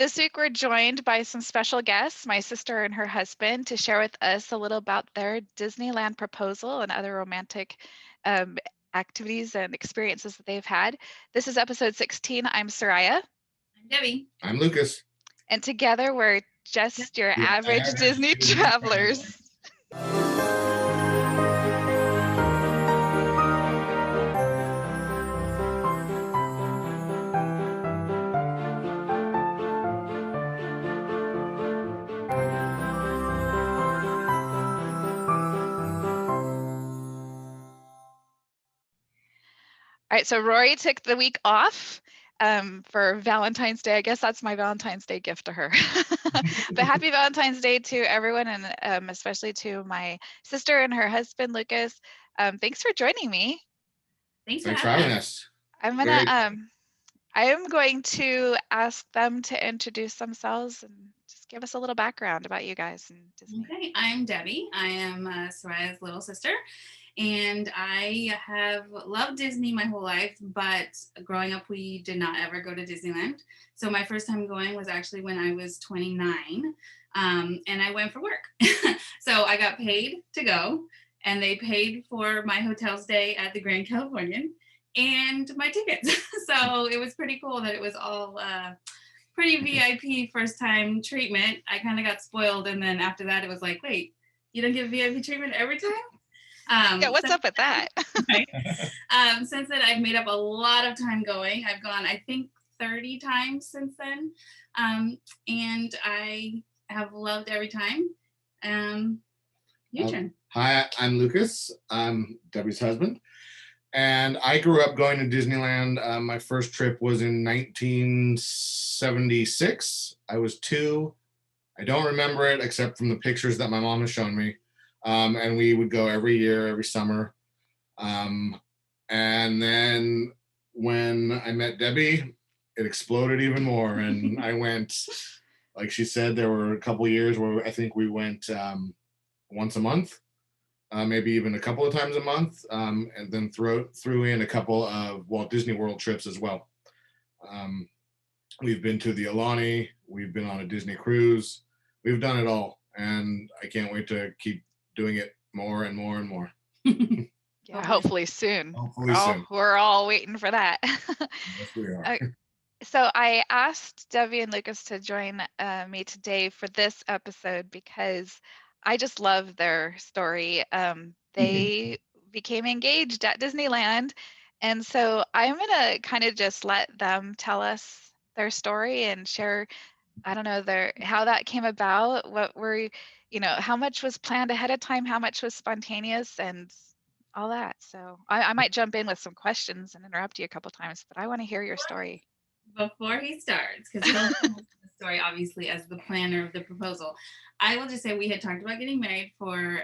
This week we're joined by some special guests, my sister and her husband, to share with us a little about their Disneyland proposal and other romantic um, activities and experiences that they've had. This is episode 16. I'm Sariah. I'm Debbie. I'm Lucas. And together we're just your average Disney travelers. All right, so Rory took the week off for Valentine's Day. I guess that's my Valentine's Day gift to her. But happy Valentine's Day to everyone, and especially to my sister and her husband, Lucas. Thanks for joining me. Thanks for having us. I am going to ask them to introduce themselves and just give us a little background about you guys and Disney. Okay, I'm Debbie. I am Sariah's little sister. And I have loved Disney my whole life, but growing up, we did not ever go to Disneyland. So my first time going was actually when I was 29, and I went for work. So I got paid to go, and they paid for my hotel stay at the Grand Californian and my tickets. So it was pretty cool that it was all pretty VIP first time treatment. I kind of got spoiled, and then after that, it was like, wait, you don't get VIP treatment every time? What's up with that? Right? Since then, I've made up a lot of time going. I've gone, I think, 30 times since then. And I have loved every time. Your turn. Hi, I'm Lucas. I'm Debbie's husband. And I grew up going to Disneyland. My first trip was in 1976. I was 2. I don't remember it except from the pictures that my mom has shown me. And we would go every year, every summer. And then when I met Debbie, it exploded even more. And I went, like she said, there were a couple of years where I think we went once a month, maybe even a couple of times a month, and then threw in a couple of Walt Disney World trips as well. We've been to the Alani, we've been on a Disney cruise, we've done it all. And I can't wait to keep doing it more and more and more. Yeah, hopefully soon. Soon. We're all waiting for that. Yes, we are. So I asked Debbie and Lucas to join me today for this episode because I just love their story. They became engaged at Disneyland. And so I'm going to kind of just let them tell us their story and share, I don't know, how that came about, what were, how much was planned ahead of time, how much was spontaneous, and all that. So I might jump in with some questions and interrupt you a couple times, but I want to hear your story. Before he starts, because he'll tell the story, obviously, as the planner of the proposal, I will just say we had talked about getting married for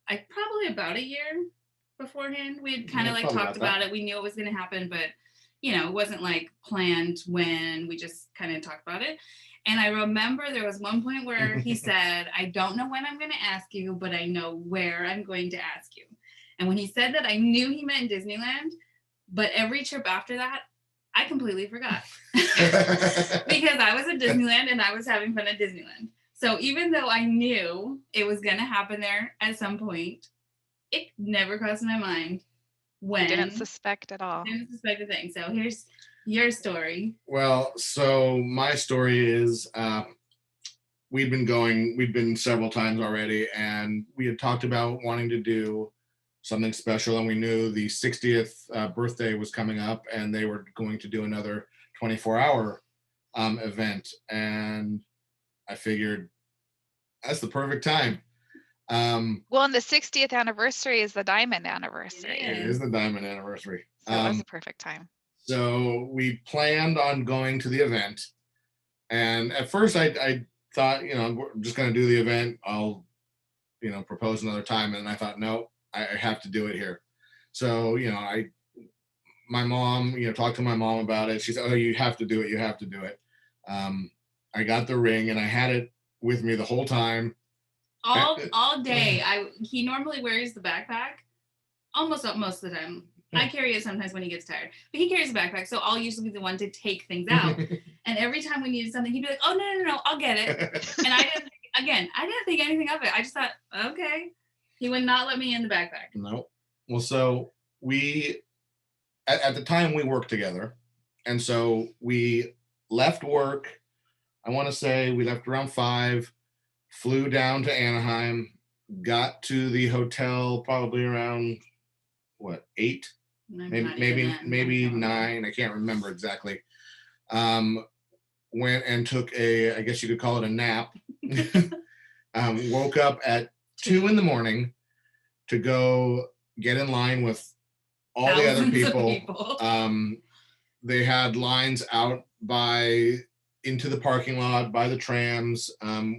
probably about a year beforehand. We had kind of talked about it. We knew it was going to happen, but it wasn't like planned when. We just kind of talked about it. And I remember there was one point where he said, I don't know when I'm going to ask you, but I know where I'm going to ask you. And when he said that, I knew he meant Disneyland. But every trip after that, I completely forgot. Because I was at Disneyland and I was having fun at Disneyland. So even though I knew it was going to happen there at some point, it never crossed my mind when. I didn't suspect at all. Didn't suspect a thing. So here's your story. Well, so my story is we've been several times already, and we had talked about wanting to do something special, and we knew the 60th birthday was coming up, and they were going to do another 24-hour event, and I figured that's the perfect time. Well, and the 60th anniversary is the diamond anniversary. It is the diamond anniversary. So it was the perfect time. So we planned on going to the event, and at first I thought, we're just going to do the event. I'll, propose another time, and I thought, no, I have to do it here. So, my mom, talked to my mom about it. She said, oh, you have to do it. You have to do it. I got the ring, and I had it with me the whole time. All day. He normally wears the backpack almost most of the time. I carry it sometimes when he gets tired, but he carries a backpack, so I'll usually be the one to take things out. And every time we needed something, he'd be like, "Oh no, I'll get it." And I didn't think anything of it. I just thought, okay. He would not let me in the backpack. No. Well, so we at the time we worked together, and so we left work. I want to say we left around 5, flew down to Anaheim, got to the hotel probably around what 8, maybe 9. I can't remember exactly. Went and took I guess you could call it a nap. Woke up at 2 in the morning to go get in line with all the other people. They had lines out into the parking lot by the trams.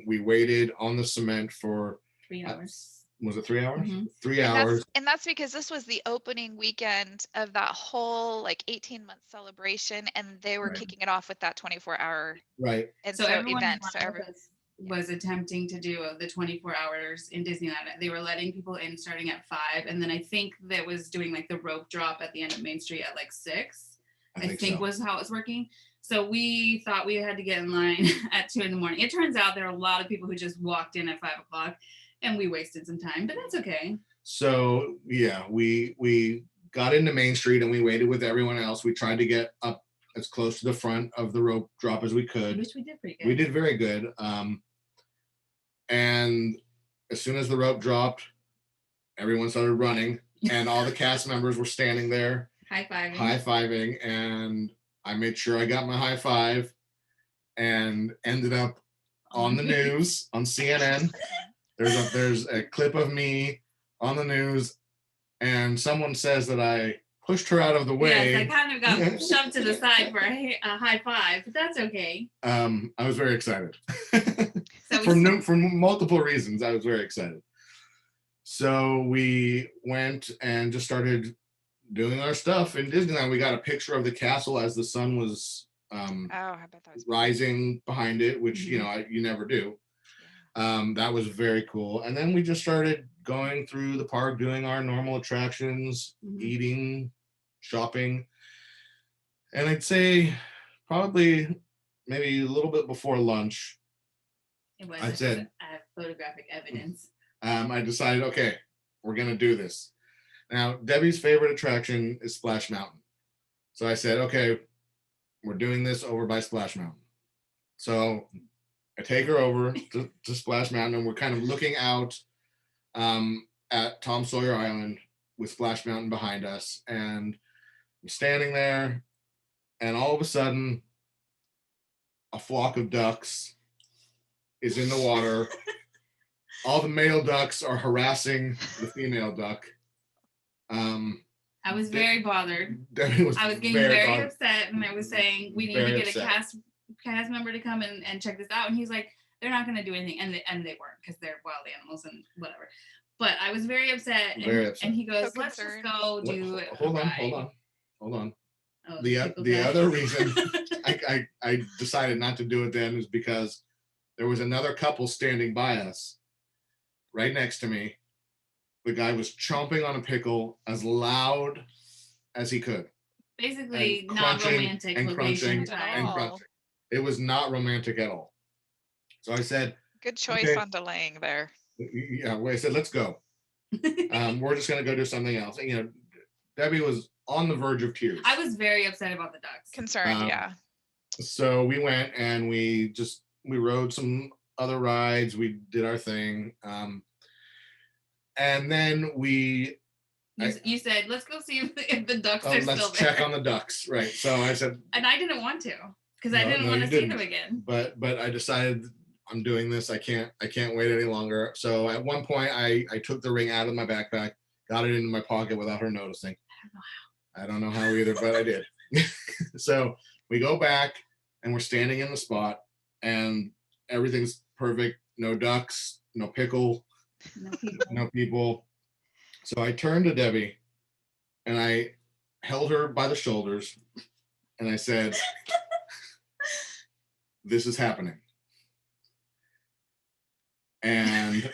We waited on the cement for 3 hours. Was it 3 hours? Mm-hmm. 3 hours. And that's because this was the opening weekend of that whole 18-month celebration, and they were kicking it off with that 24-hour right. And so everyone event. So everyone was attempting to do the 24 hours in Disneyland. They were letting people in starting at 5, and then I think that was doing the rope drop at the end of Main Street at 6. I think so. Was how it was working. So we thought we had to get in line at 2 in the morning. It turns out there are a lot of people who just walked in at 5 o'clock, and we wasted some time, but that's okay. So yeah, we got into Main Street and we waited with everyone else. We tried to get up as close to the front of the rope drop as we could. Which we did pretty good. We did very good. And as soon as the rope dropped, everyone started running, and all the cast members were standing there high-fiving, and I made sure I got my high five and ended up on the news on CNN. There's a clip of me on the news, and someone says that I pushed her out of the way. Yes, I kind of got shoved to the side for a high five, but that's okay. I was very excited. For multiple reasons, I was very excited. So we went and just started doing our stuff in Disneyland. We got a picture of the castle as the sun was I bet that was rising behind it, which you never do. That was very cool. And then we just started going through the park, doing our normal attractions, eating, shopping. And I'd say probably maybe a little bit before lunch, I said, I have photographic evidence. I decided, okay, we're going to do this. Now, Debbie's favorite attraction is Splash Mountain. So I said, okay, we're doing this over by Splash Mountain. So I take her over to Splash Mountain, and we're kind of looking out at Tom Sawyer Island with Splash Mountain behind us. And I'm standing there, and all of a sudden, a flock of ducks is in the water. All the male ducks are harassing the female duck. I was very bothered. I was getting very upset, and I was saying we need to get a cast member to come and check this out. And he's like, they're not going to do anything, and they weren't, because they're wild animals and whatever. But I was very upset. And he goes, let's just go do it. Hold on. Oh, the other reason I decided not to do it then is because there was another couple standing by us right next to me. The guy was chomping on a pickle as loud as he could. Basically, not romantic. And crunching. It was not romantic at all. So I said, good choice on delaying there. Yeah, I said, let's go. We're just going to go do something else. And, Debbie was on the verge of tears. I was very upset about the ducks. Concerned, yeah. So we went and we rode some other rides. We did our thing. And then you said, let's go see if the ducks are still there. Let's check on the ducks. Right. So I said. And I didn't want to, because I didn't want to see them again. But I decided I'm doing this. I can't wait any longer. So at one point I took the ring out of my backpack, got it into my pocket without her noticing. I don't know how either, but I did. So we go back and we're standing in the spot and everything's perfect. No ducks, no pickle, no people. So I turned to Debbie and I held her by the shoulders and I said, this is happening. And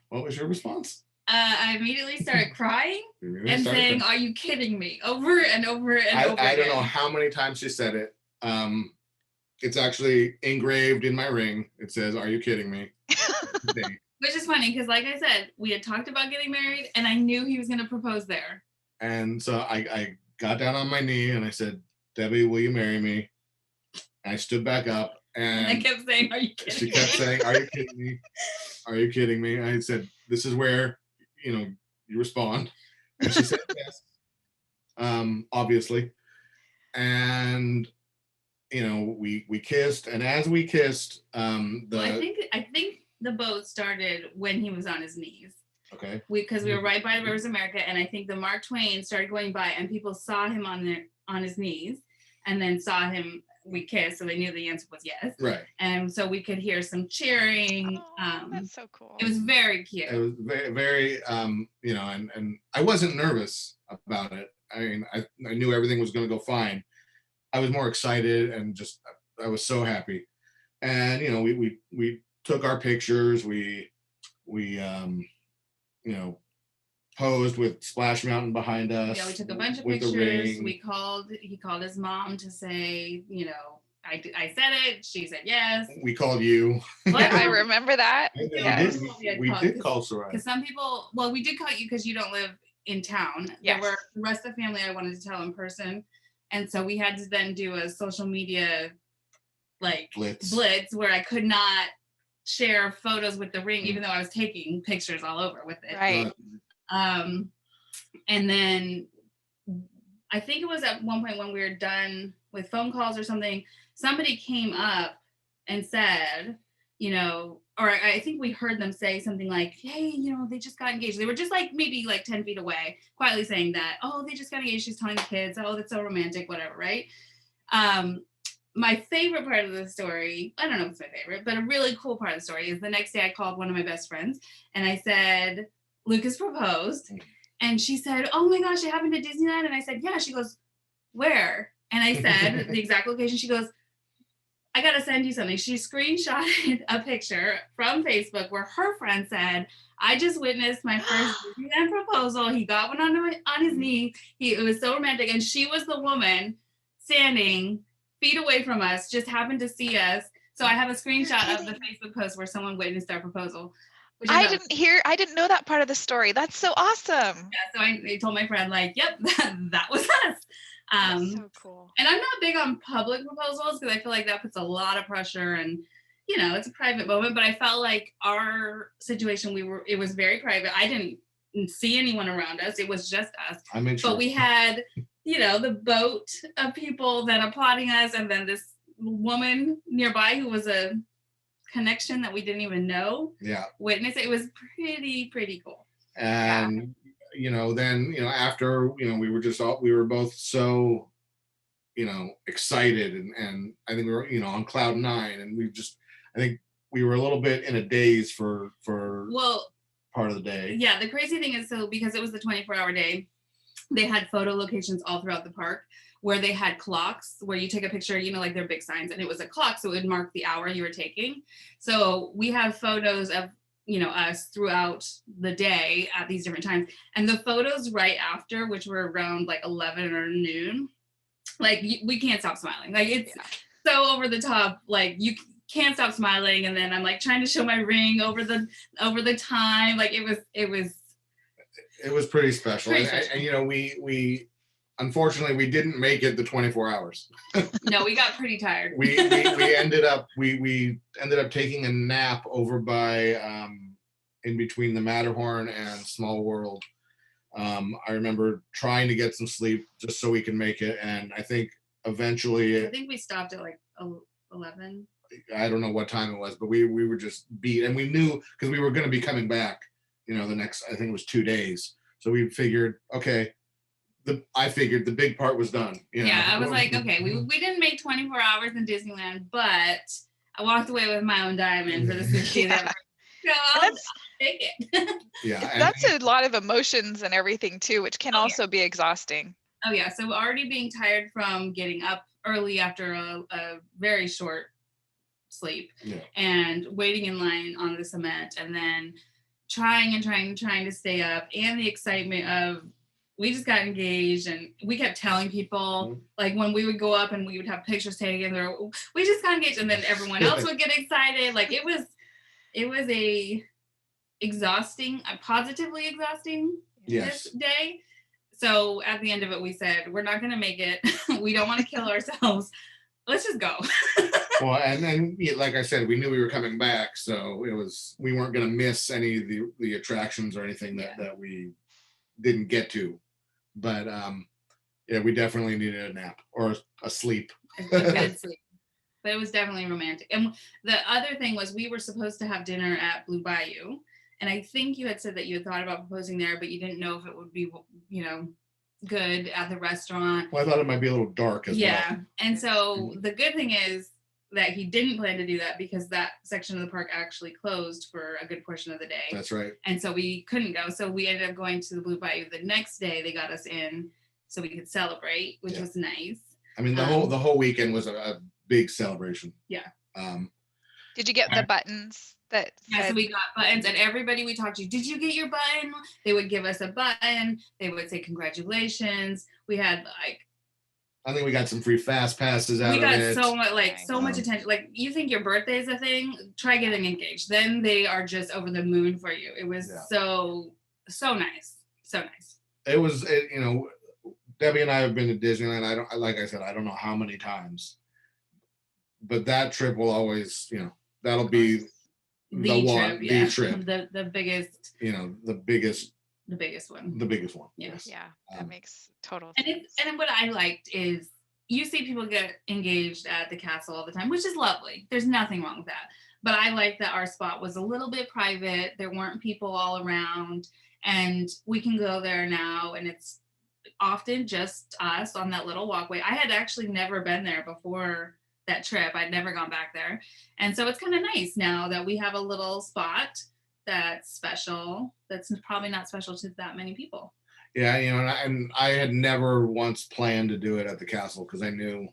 what was your response? I immediately started crying and Started saying, crying. "Are you kidding me?" Over and over and over I don't again. know how many times she said it. It's actually engraved in my ring. It says, "Are you kidding me?" Which is funny because, like I said, we had talked about getting married, and I knew he was going to propose there. And so I got down on my knee and I said, "Debbie, will you marry me?" I stood back up And I and kept saying, "Are you kidding she me?" kept saying, "Are you kidding me? Are you kidding me?" I said, "This is where, you respond." And she said yes, obviously. And we kissed, and as we kissed, Well, I think the boat started when he was on his knees. Okay. Because we were right by the Rivers of America, and I think the Mark Twain started going by, and people saw him on his knees, and then saw him. We kissed, so they knew the answer was yes. Right. And so we could hear some cheering. That's so cool. It was very cute. It was very, very, and I wasn't nervous about it. I mean, I knew everything was going to go fine. I was more excited and just I was so happy. And we took our pictures. We posed with Splash Mountain behind us. Yeah, we took a bunch of with pictures. The ring. He called his mom to say, I said it. She said yes. We called you. Yeah, I remember that. Yes. We did call Sariah. Because some people, well, we did call you because you don't live in town. Yes. There were the rest of the family I wanted to tell in person. And so we had to then do a social media blitz where I could not share photos with the ring, even though I was taking pictures all over with it. Right. And then I think it was at one point when we were done with phone calls or something, somebody came up and said, or I think we heard them say something like, "Hey, they just got engaged." They were just maybe 10 feet away, quietly saying that, "Oh, they just got engaged." She's telling the kids, "Oh, that's so romantic," whatever, right? My favorite part of the story, I don't know if it's my favorite, but a really cool part of the story is the next day I called one of my best friends and I said, "Lucas proposed." And she said, "Oh my gosh, it happened at Disneyland." And I said, "Yeah." She goes, "Where?" And I said the exact location. She goes, "I got to send you something." She screenshotted a picture from Facebook where her friend said, "I just witnessed my first Disneyland proposal. He got one on his knee. It was so romantic." And she was the woman standing feet away from us, just happened to see us. So I have a screenshot of the Facebook post where someone witnessed our proposal. I didn't know that part of the story. That's so awesome. Yeah, so I told my friend, yep, that was us. That's so cool. And I'm not big on public proposals because I feel like that puts a lot of pressure and, it's a private moment. But I felt like our situation, it was very private. I didn't see anyone around us. It was just us. I made sure. But we had, the boat of people that applauding us. And then this woman nearby who was a connection that we didn't even know. Yeah. Witness. It was pretty cool. And then after we were both so excited and I think we were on cloud nine, and I think we were a little bit in a daze for part of the day. Yeah, the crazy thing is, so because it was the 24-hour day, they had photo locations all throughout the park where they had clocks where you take a picture, like their big signs, and it was a clock, so it would mark the hour you were taking. So we have photos of us throughout the day at these different times, and the photos right after, which were around 11 or noon, we can't stop smiling. It's so over the top, you can't stop smiling. And then I'm trying to show my ring over the time. It was pretty special. And we unfortunately we didn't make it the 24 hours. No, we got pretty tired. we ended up taking a nap over by in between the Matterhorn and Small World. I remember trying to get some sleep just so we can make it, and I think eventually I think we stopped at 11. I don't know what time it was, but we were just beat, and we knew because we were going to be coming back the next, I think it was 2 days, so we figured, okay, I figured the big part was done. Yeah, I was okay, we didn't make 24 hours in Disneyland, but I walked away with my own diamond for the 60th. So I'll take it. Yeah, that's a lot of emotions and everything too, which can also be exhausting. Oh yeah, so already being tired from getting up early after a very short sleep, and waiting in line on the cement, and then trying to stay up, and the excitement of we just got engaged, and we kept telling people, like when we would go up and we would have pictures taken, we just got engaged, and then everyone else would get excited. Like it was a exhausting, positively exhausting this day. So at the end of it, we said, we're not going to make it. We don't want to kill ourselves. Let's just go. Well, and then, like I said, we knew we were coming back, so we weren't going to miss any of the attractions or anything that we didn't get to. But we definitely needed a nap or a sleep. A good sleep. But it was definitely romantic. And the other thing was, we were supposed to have dinner at Blue Bayou. And I think you had said that you had thought about proposing there, but you didn't know if it would be, good at the restaurant. Well, I thought it might be a little dark as well. Yeah. And so the good thing is that he didn't plan to do that, because that section of the park actually closed for a good portion of the day. That's right. And so we couldn't go. So we ended up going to the Blue Bayou the next day. They got us in so we could celebrate, which was nice. I mean, the whole weekend was a big celebration. Yeah. Did you get the buttons that said? So we got buttons, and everybody we talked to, did you get your button? They would give us a button. They would say congratulations. We had I think we got some free fast passes out of it. We got so much, so much attention. Like, you think your birthday is a thing? Try getting engaged. Then they are just over the moon for you. It was so nice. So nice. It was, Debbie and I have been to Disneyland. I don't know how many times, but that trip will always, that'll be the trip. The biggest. The biggest one. The biggest one. Yes. Yeah, that makes total sense. And what I liked is, you see people get engaged at the castle all the time, which is lovely. There's nothing wrong with that. But I like that our spot was a little bit private. There weren't people all around, and we can go there now, and it's often just us on that little walkway. I had actually never been there before that trip. I'd never gone back there. And so it's kind of nice now that we have a little spot that's special, that's probably not special to that many people. Yeah, and I had never once planned to do it at the castle, because I knew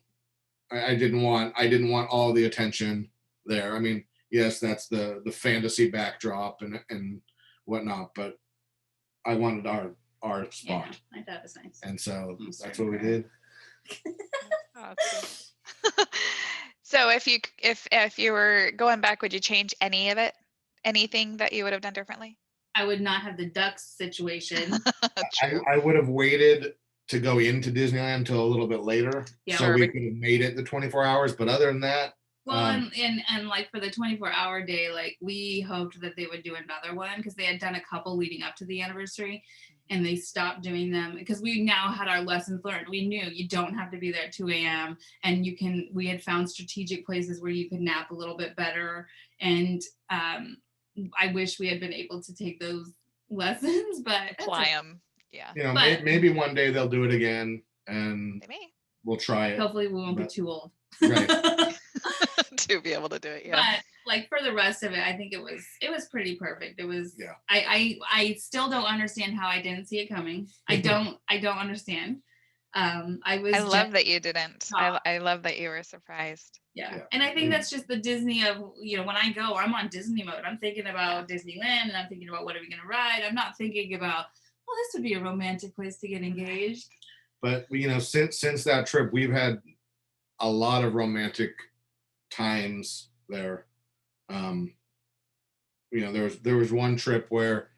I didn't want all the attention there. I mean, yes, that's the fantasy backdrop and whatnot, but I wanted our spot. Yeah, I thought it was nice. And so that's what we did. Awesome. So if you were going back, would you change any of it? Anything that you would have done differently? I would not have the ducks situation. I would have waited to go into Disneyland until a little bit later, so we could have made it the 24 hours. But other than that, well, and like for the 24-hour day, like we hoped that they would do another one, because they had done a couple leading up to the anniversary, and they stopped doing them because we now had our lessons learned. We knew you don't have to be there at 2 a.m. and we had found strategic places where you could nap a little bit better. And I wish we had been able to take those lessons, but apply them. Yeah. Maybe one day they'll do it again, and we'll try it. Hopefully we won't be too old. Right. To be able to do it. Yeah. But like for the rest of it, I think it was pretty perfect. It was, I still don't understand how I didn't see it coming. I don't understand. I love that you didn't. I love that you were surprised. Yeah. And I think that's just the Disney of, when I go, I'm on Disney mode. I'm thinking about Disneyland, and I'm thinking about what are we going to ride. I'm not thinking about, this would be a romantic place to get engaged. But, since that trip, we've had a lot of romantic times there. There was one trip where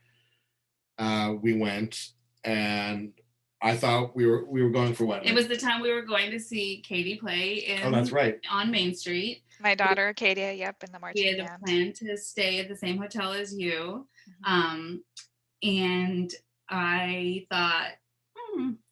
we went, and I thought we were going for what? It was the time we were going to see Katie play that's right. on Main Street. My daughter, Acadia, in the marching band. We had a plan to stay at the same hotel as you. And I thought,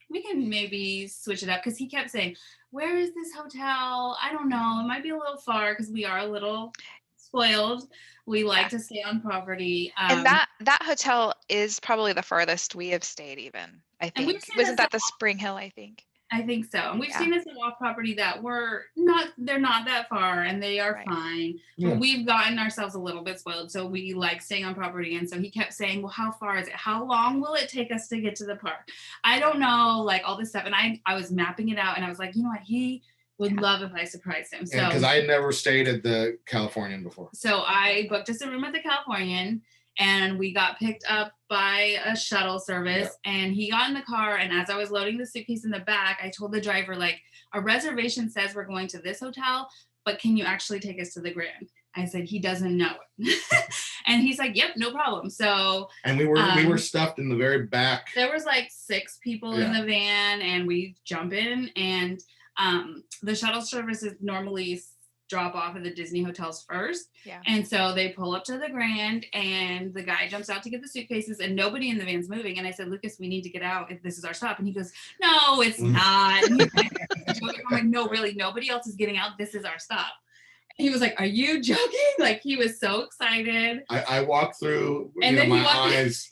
we can maybe switch it up, because he kept saying, where is this hotel? I don't know. It might be a little far, because we are a little spoiled. We like to stay on property. And that hotel is probably the farthest we have stayed, even, I think. Wasn't that the Spring Hill, I think? I think so. And we've seen some off property that they're not that far, and they are fine. Yeah. But we've gotten ourselves a little bit spoiled. So we like staying on property. And so he kept saying, well, how far is it? How long will it take us to get to the park? I don't know, like all this stuff. And I was mapping it out, and I was like, you know what? He would love if I surprised him. So because I had never stayed at the Californian before. So I booked us a room at the Californian, and we got picked up by a shuttle service. And he got in the car, and as I was loading the suitcase in the back, I told the driver, like, our reservation says we're going to this hotel, but can you actually take us to the Grand? I said, he doesn't know it. And he's like, yep, no problem. So, and we were stuffed in the very back. There was like 6 people in the van, and we jump in, and the shuttle services normally drop off at the Disney hotels first. Yeah. And so they pull up to the Grand, and the guy jumps out to get the suitcases, and nobody in the van's moving. And I said, Lucas, we need to get out if this is our stop. And he goes, no, it's not. And I'm like, no, really, nobody else is getting out. This is our stop. He was like, are you joking? Like, he was so excited. I walked through, and then my eyes.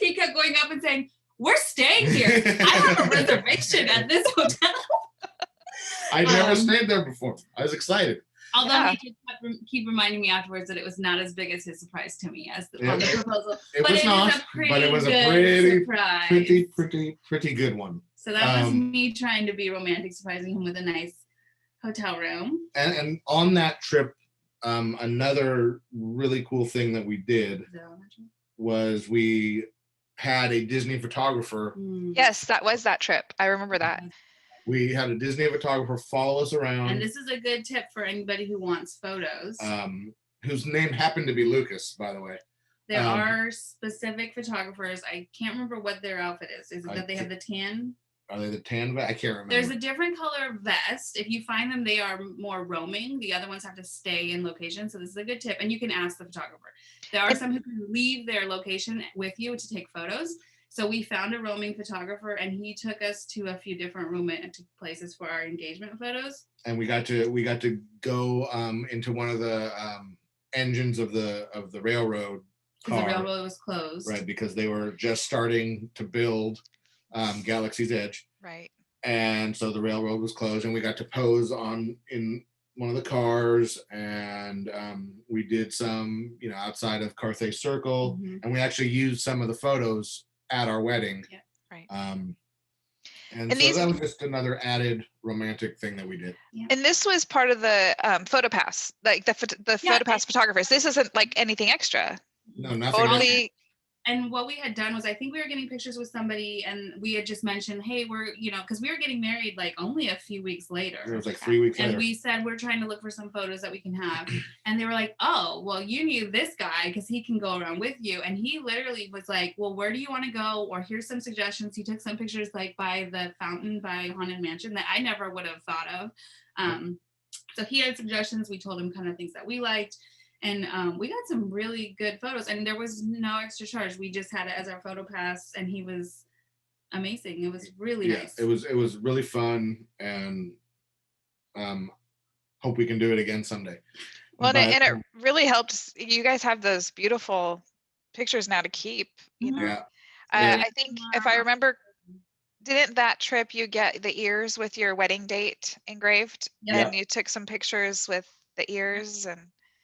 He kept going up and saying, we're staying here. I have a reservation at this hotel. I never stayed there before. I was excited. Although he did keep reminding me afterwards that it was not as big as his surprise to me as the proposal. It was not, but it was a pretty good one. So that was me trying to be romantic, surprising him with a nice hotel room. And on that trip, another really cool thing that we did was we had a Disney photographer. Yes, that was that trip. I remember that. We had a Disney photographer follow us around. And this is a good tip for anybody who wants photos. Whose name happened to be Lucas, by the way. There are specific photographers. I can't remember what their outfit is. Is it that they have the tan? Are they the tan vest? I can't remember. There's a different color vest. If you find them, they are more roaming. The other ones have to stay in location. So this is a good tip. And you can ask the photographer. There are some who can leave their location with you to take photos. So we found a roaming photographer, and he took us to a few different romantic places for our engagement photos. And we got to go into one of the engines of the railroad car. The railroad was closed. Right, because they were just starting to build Galaxy's Edge. Right. And so the railroad was closed, and we got to pose in one of the cars, and we did some, outside of Carthay Circle, and we actually used some of the photos at our wedding. Yeah, right. And so that was just another added romantic thing that we did. Yeah. And this was part of the PhotoPass, like the PhotoPass photographers. This isn't like anything extra. No, nothing. Totally. And what we had done was, I think we were getting pictures with somebody, and we had just mentioned, hey, we're, because we were getting married like only a few weeks later. It was like 3 weeks later. And we said, we're trying to look for some photos that we can have. And they were like, oh, well, you knew this guy because he can go around with you. And he literally was like, well, where do you want to go? Or here's some suggestions. He took some pictures like by the fountain by Haunted Mansion that I never would have thought of. So he had suggestions. We told him kind of things that we liked. And we got some really good photos, and there was no extra charge. We just had it as our photo pass, and he was amazing. It was really nice. It was really fun, and hope we can do it again someday. Well, and it really helped. You guys have those beautiful pictures now to keep. Yeah. I think if I remember, didn't that trip you get the ears with your wedding date engraved, and you took some pictures with the ears and.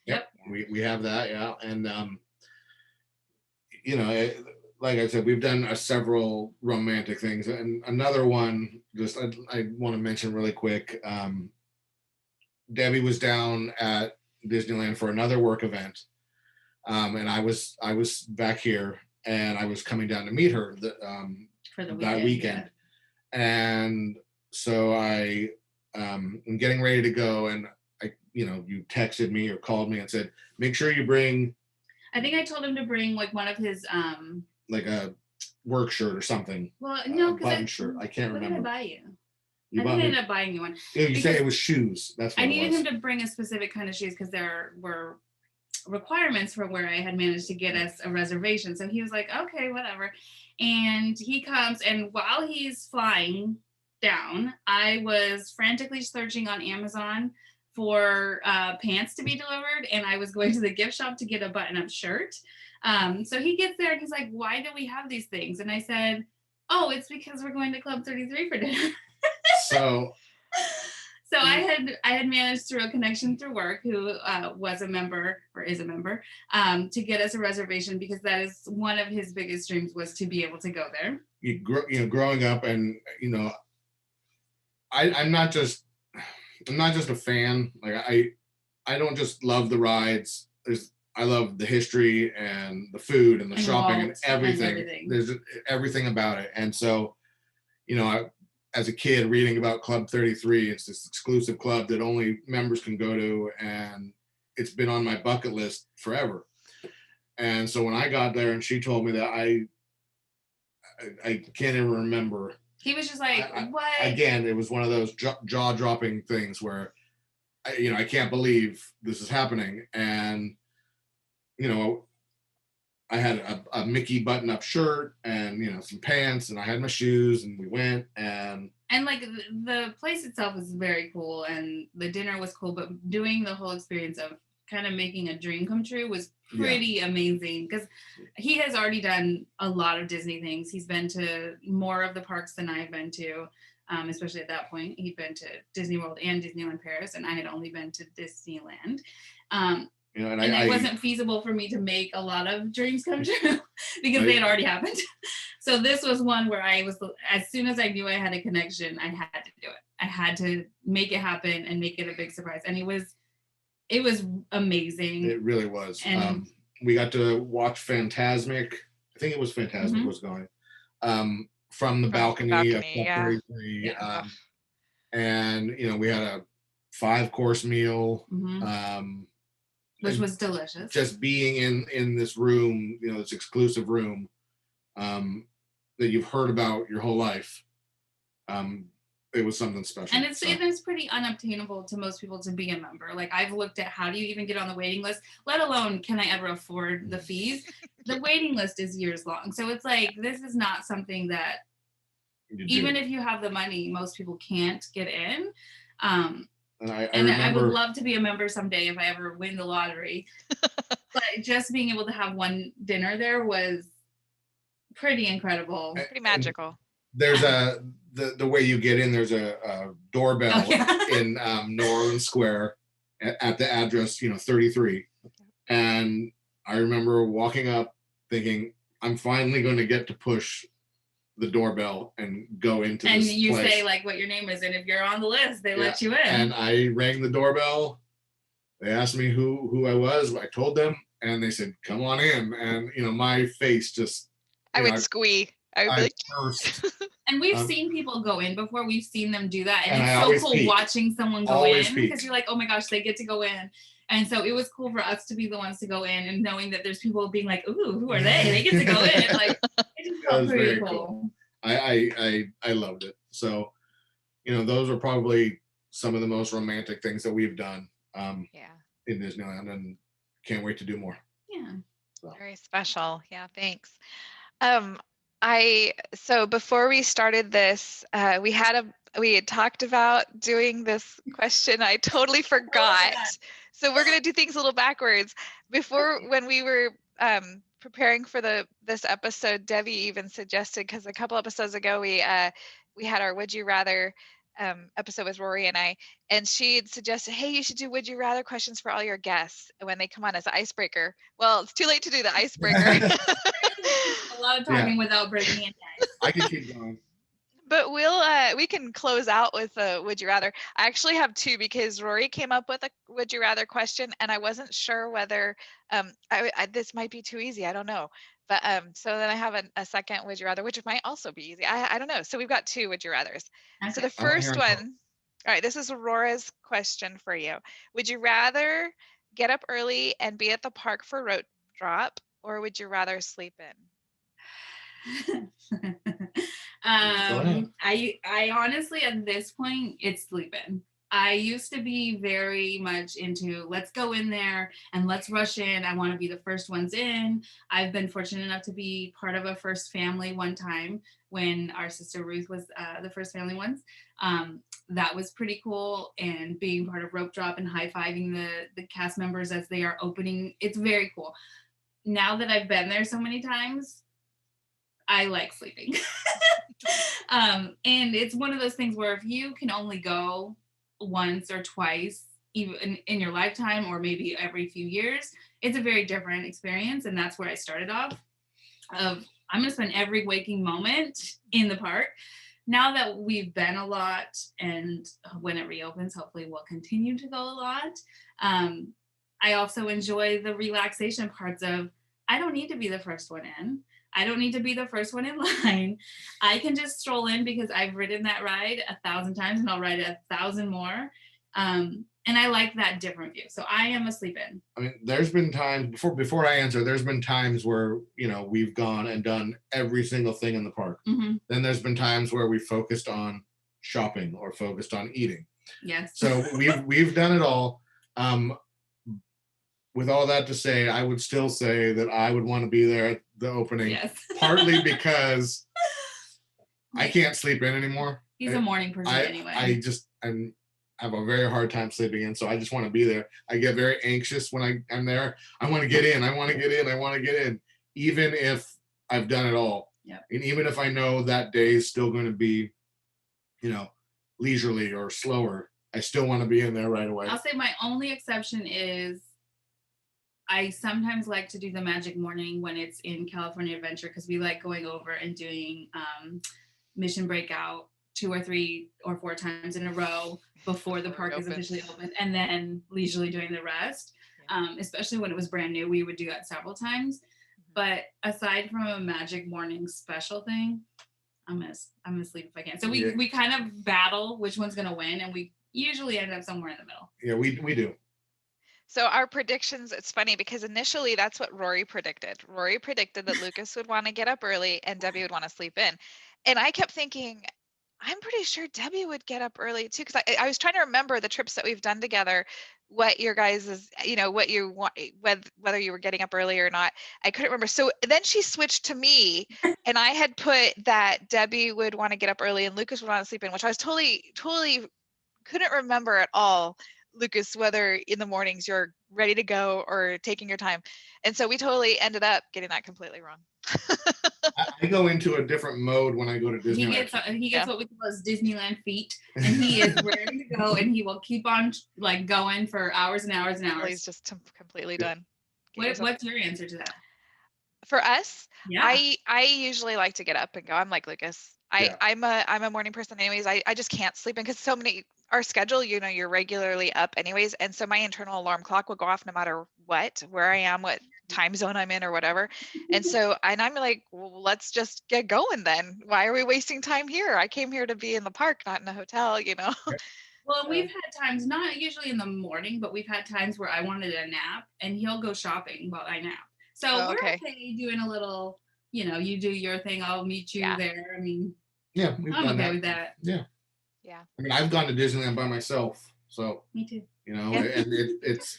Yep. We have that, and like I said, we've done several romantic things, and another one just I want to mention really quick. Debbie was down at Disneyland for another work event, and I was back here, and I was coming down to meet her for the that weekend, and so I am getting ready to go, and you texted me or called me and said, make sure you bring. I think I told him to bring like one of his like a work shirt or something. Well, no, button shirt. I can't remember. What did I buy you? I think I ended up buying you one. You said it was shoes. That's what I needed him to bring a specific kind of shoes because there were requirements for where I had managed to get us a reservation. So he was like, okay, whatever. And he comes, and while he's flying down, I was frantically searching on Amazon for pants to be delivered, and I was going to the gift shop to get a button-up shirt. So he gets there and he's like, why do we have these things? And I said, oh, it's because we're going to Club 33 for dinner. So I had managed through a connection through work who was a member or is a member to get us a reservation, because that is one of his biggest dreams, was to be able to go there. Growing up, and I'm not just a fan. Like I don't just love the rides. I love the history and the food and the And shopping and Walt and everything. everything. There's everything about it. And so, as a kid reading about Club 33, it's this exclusive club that only members can go to, and it's been on my bucket list forever. And so when I got there and she told me that, I can't even remember. He was just like, what? Again, it was one of those jaw-dropping things where I can't believe this is happening. And I had a Mickey button-up shirt and some pants, and I had my shoes, and we went. And like the place itself is very cool, and the dinner was cool, but doing the whole experience of kind of making a dream come true was pretty amazing, because he has already done a lot of Disney things. He's been to more of the parks than I've been to, especially at that point. He'd been to Disney World and Disneyland Paris, and I had only been to Disneyland. And it wasn't feasible for me to make a lot of dreams come true because they had already happened. So this was one where I was, as soon as I knew I had a connection, I had to do it. I had to make it happen and make it a big surprise. And it was amazing. It really was. And we got to watch Fantasmic. I think it was Fantasmic was going from the balcony of Club 33. And we had a 5-course meal. Which was delicious. Just being in this room, this exclusive room that you've heard about your whole life. It was something special. And it's pretty unobtainable to most people to be a member. Like, I've looked at how do you even get on the waiting list, let alone can I ever afford the fees? The waiting list is years long. So it's like, this is not something that even if you have the money, most people can't get in. And I would love to be a member someday if I ever win the lottery. But just being able to have one dinner there was pretty incredible. Pretty magical. There's the way you get in, there's a doorbell in New Orleans Square at the address, 33. And I remember walking up thinking, I'm finally going to get to push the doorbell and go into this place. And you say like what your name is, and if you're on the list, they let you in. And I rang the doorbell. They asked me who I was. I told them, and they said, "Come on in." And my face just I would squee. I would be like, and we've seen people go in before. We've seen them do that, and it's so cool watching someone go in because you're like, oh my gosh, they get to go in. And so it was cool for us to be the ones to go in, and knowing that there's people being like, ooh, who are they? They get to go in. Like, it just felt pretty cool. I loved it. So, those are probably some of the most romantic things that we've done in Disneyland, and can't wait to do more. Yeah. So. Very special. Yeah, thanks. So before we started this, we had talked about doing this question. I totally forgot. So we're going to do things a little backwards. When we were preparing for this episode, Debi even suggested, because a couple episodes ago we had our Would You Rather episode with Rory and I, and she had suggested, hey, you should do Would You Rather questions for all your guests when they come on as an icebreaker. Well, it's too late to do the icebreaker. A lot of talking without breaking it down. I can keep going. But we can close out with a Would You Rather. I actually have two, because Rory came up with a Would You Rather question, and I wasn't sure whether this might be too easy. I don't know. But so then I have a second Would You Rather, which might also be easy. I don't know. So we've got two Would You Rathers. Okay. So the first one, all right, this is Aurora's question for you. Would you rather get up early and be at the park for rope drop, or would you rather sleep in? I honestly, at this point, it's sleeping. I used to be very much into let's go in there and let's rush in. I want to be the first ones in. I've been fortunate enough to be part of a first family one time when our sister Ruth was the first family ones. That was pretty cool, and being part of rope drop and high-fiving the cast members as they are opening, it's very cool. Now that I've been there so many times, I like sleeping. And it's one of those things where if you can only go once or twice, even in your lifetime, or maybe every few years, it's a very different experience. And that's where I started off of, I'm going to spend every waking moment in the park. Now that we've been a lot, and when it reopens, hopefully we'll continue to go a lot. I also enjoy the relaxation parts of, I don't need to be the first one in. I don't need to be the first one in line. I can just stroll in because I've ridden that ride 1,000 times and I'll ride it 1,000 more. And I like that different view. So I am a sleep in. I mean, there's been times before I answer, there's been times where, we've gone and done every single thing in the park. Mm-hmm. Then there's been times where we focused on shopping or focused on eating. Yes. So we've done it all. With all that to say, I would still say that I would want to be there at the opening, yes. partly because I can't sleep in anymore. He's a morning person anyway. I have a very hard time sleeping in, so I just want to be there. I get very anxious when I'm there. I want to get in. I want to get in. I want to get in, even if I've done it all. Yep. And even if I know that day is still going to be, leisurely or slower, I still want to be in there right away. I'll say my only exception is I sometimes like to do the Magic Morning when it's in California Adventure, because we like going over and doing Mission Breakout 2 or 3 or 4 times in a row before the park is officially open, and then leisurely doing the rest. Especially when it was brand new, we would do that several times. But aside from a Magic Morning special thing, I'm gonna sleep if I can. So we kind of battle which one's gonna win, and we usually end up somewhere in the middle. Yeah, we do. So our predictions, it's funny because initially that's what Rory predicted. Rory predicted that Lucas would want to get up early and Debi would want to sleep in. And I kept thinking, I'm pretty sure Debi would get up early too, because I was trying to remember the trips that we've done together, what your guys is, what you want, whether you were getting up early or not. I couldn't remember. So then she switched to me, and I had put that Debi would want to get up early and Lucas would want to sleep in, which I was totally couldn't remember at all, Lucas, whether in the mornings you're ready to go or taking your time. And so we totally ended up getting that completely wrong. I go into a different mode when I go to Disneyland. He gets what we call his Disneyland feet, and he is ready to go, and he will keep on like going for hours and hours and hours. He's just completely done. What's your answer to that? For us, yeah. I usually like to get up and go. I'm like Lucas. I'm a morning person anyways. I just can't sleep in because our schedule, you're regularly up anyways. And so my internal alarm clock will go off no matter where I am, what time zone I'm in or whatever. And so, and I'm like, well, let's just get going then. Why are we wasting time here? I came here to be in the park, not in a hotel, Well, we've had times, not usually in the morning, but we've had times where I wanted a nap and he'll go shopping while I nap. So we're okay doing a little, you do your thing, I'll meet you there. I mean, yeah, I'm okay with that. Yeah. Yeah. I mean, I've gone to Disneyland by myself, so. Me too. And it's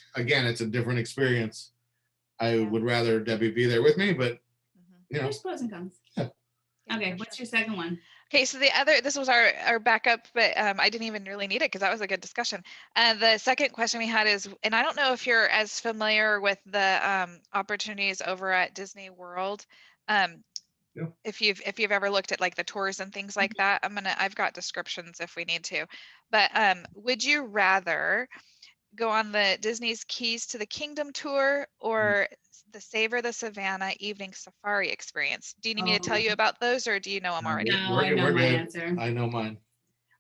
a different experience. I would rather Debi be there with me, but there's pros and cons. Yeah. Okay, what's your second one? Okay, so this was our backup, but I didn't even really need it because that was a good discussion. The second question we had is, and I don't know if you're as familiar with the opportunities over at Disney World. If you've ever looked at like the tours and things like that, I've got descriptions if we need to. But would you rather go on the Disney's Keys to the Kingdom tour or the Savor the Savannah evening safari experience? Do you need me to tell you about those, or do you know them already? No, I know my answer. I know mine.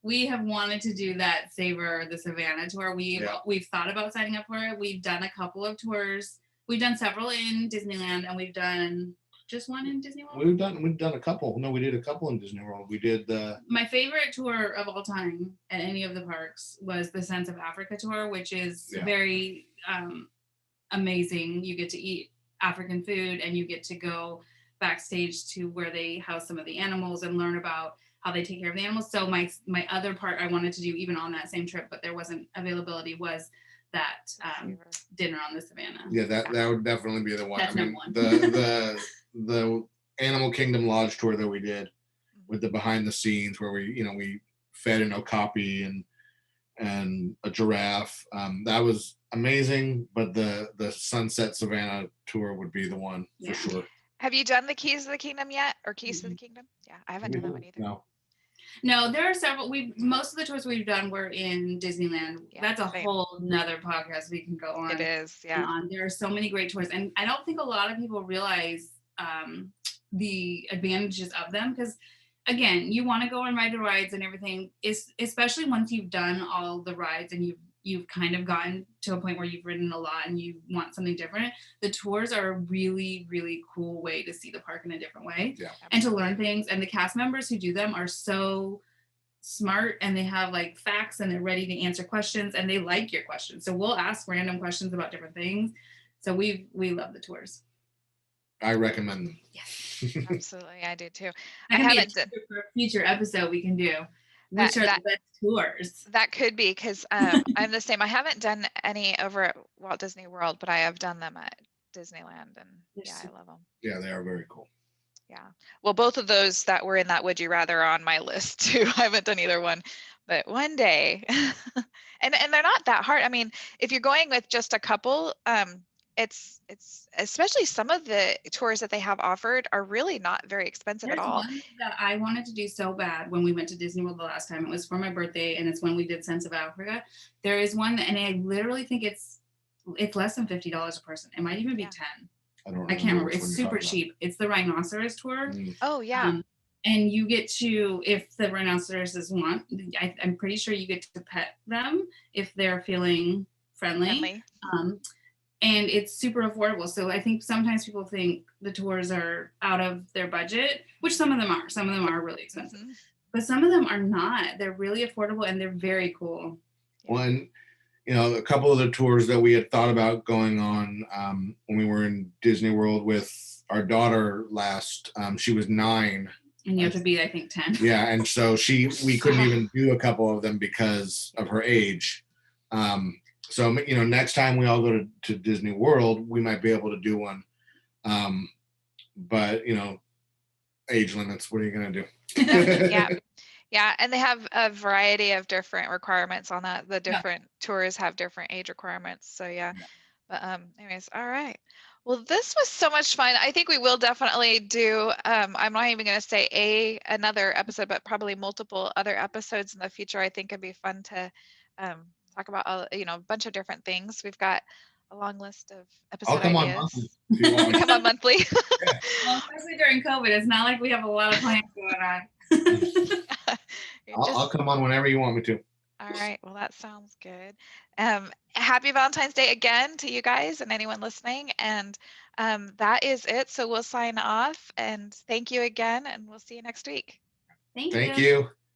We have wanted to do that Savor the Savannah tour. We've thought about signing up for it. We've done a couple of tours. We've done several in Disneyland, and we've done just one in Disney World. We've done a couple. No, we did a couple in Disney World. We did my favorite tour of all time at any of the parks was the Sense of Africa tour, which is very amazing. You get to eat African food, and you get to go backstage to where they house some of the animals and learn about how they take care of the animals. So my other part I wanted to do, even on that same trip, but there wasn't availability, was that dinner on the Savannah. Yeah, that would definitely be the one. That's number one. The Animal Kingdom Lodge tour that we did with the behind the scenes where we fed an okapi and a giraffe. That was amazing, but the Sunset Savannah tour would be the one for sure. Have you done the Keys to the Kingdom yet, or Keys to the Kingdom? Yeah, I haven't done that one either. No, there are several. Most of the tours we've done were in Disneyland. That's a whole nother podcast we can go on. It is, yeah. There are so many great tours, and I don't think a lot of people realize the advantages of them, because again, you want to go and ride the rides and everything, especially once you've done all the rides and you've kind of gotten to a point where you've ridden a lot and you want something different, the tours are a really, really cool way to see the park in a different way and to learn things. And the cast members who do them are so smart, and they have like facts, and they're ready to answer questions, and they like your questions. So we'll ask random questions about different things. So we love the tours. I recommend them. Yes. Absolutely, I do too. That I can be a haven't done teaser for a future episode we can do. that. Which are the best tours? That could be, because I'm the same. I haven't done any over at Walt Disney World, but I have done them at Disneyland, and yeah, I love them. Yeah, they are very cool. Yeah. Well, both of those that were in that Would You Rather are on my list too. I haven't done either one, but one day. and they're not that hard. I mean, if you're going with just a couple, it's especially some of the tours that they have offered are really not very expensive at all. One that I wanted to do so bad when we went to Disney World the last time. It was for my birthday, and it's when we did Sense of Africa. There is one, and I literally think it's less than $50 a person. It might even be 10. I can't remember. It's super cheap. It's the rhinoceros tour. Oh yeah. And you get to, if the rhinoceroses want, I'm pretty sure you get to pet them if they're feeling friendly. And it's super affordable. So I think sometimes people think the tours are out of their budget, which some of them are. Some of them are really expensive, but some of them are not. They're really affordable, and they're very cool. One, a couple of the tours that we had thought about going on when we were in Disney World with our daughter last, she was 9. And you have to be, I think, 10. Yeah, and so we couldn't even do a couple of them because of her age. So, next time we all go to Disney World, we might be able to do one. But, age limits, what are you going to do? Yeah. And they have a variety of different requirements on that. The different tours have different age requirements. So, yeah. But anyways, all right. Well, this was so much fun. I think we will definitely do, I'm not even going to say another episode, but probably multiple other episodes in the future. I think it'd be fun to talk about, a bunch of different things. We've got a long list of episode ideas. Come on monthly. Well, especially during COVID, it's not like we have a lot of plans going on. I'll come on whenever you want me to. All right. Well, that sounds good. Happy Valentine's Day again to you guys and anyone listening. And that is it. So we'll sign off, and thank you again, and we'll see you next week. Thank you.